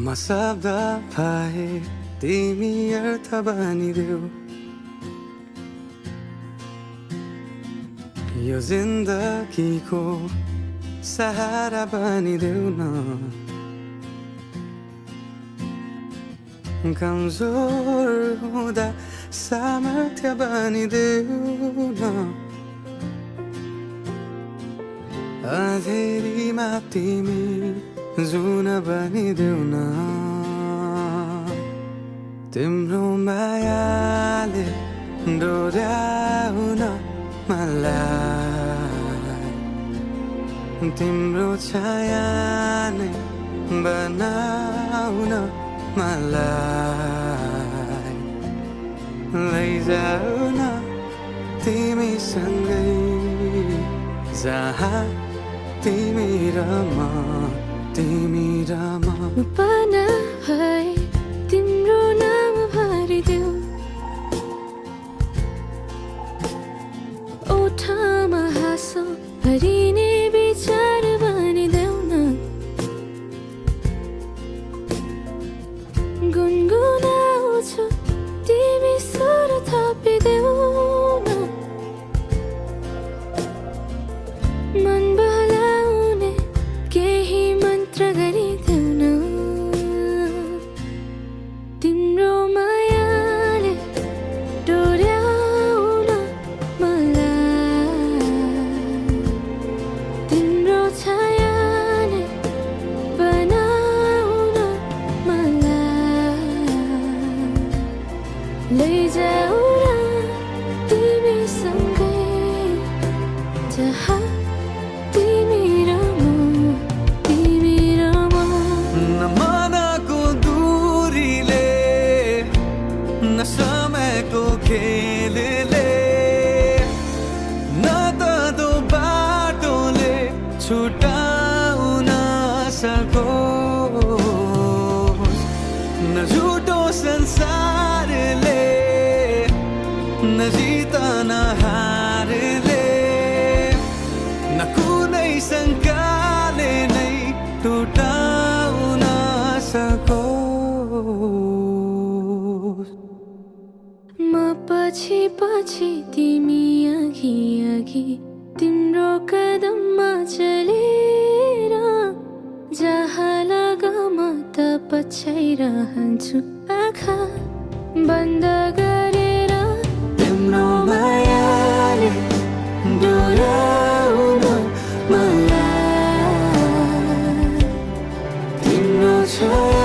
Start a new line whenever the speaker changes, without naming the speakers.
म शब्द भए तिमी अर्थ बनिदेऊ यो जिन्दगीको सहारा बनिदेऊ न कमजोर हुँदा सामर्थ्य बनिदेऊ न अँधेरीमा तिमी जुन बनिदेऊ न तिम्रो मायाले डोर्याउन मलाई तिम्रो छाया नै बनाउन मलाई लैजाऊ न तिमीसँगै जहाँ तिमी र म
पाना भए तिम्रो नाम भरिदेऊ ओठमा हाँसो भरिने विचार बनिदेऊ न गुनगुनाउँछु तिमी स्वर थपिदेऊ न मन बहलाउने केही मन्त्र गरिदेऊ न तिम्रो मायाले डोर्याउन मलाई तिम्रो छाया नै बनाउन मलाई लैजाऊ न तिमीसँगै जहाँ तिमी र म
न मनको दूरीले न समयको खेलले न त दो बाटोले छुटाउन सकोस् न झुटो संसारले न जितन हारले न कुनै शङ्काले नै टुटाउन सकोस्
म पछि पछि तिमी अघि अघि तिम्रो कदममा चलेर जहाँ लग म त पछ्याइरहन्छु आँखा बन्द गरेर
तिम्रो मायाले डोर्याउन मलाई तिम्रो छाया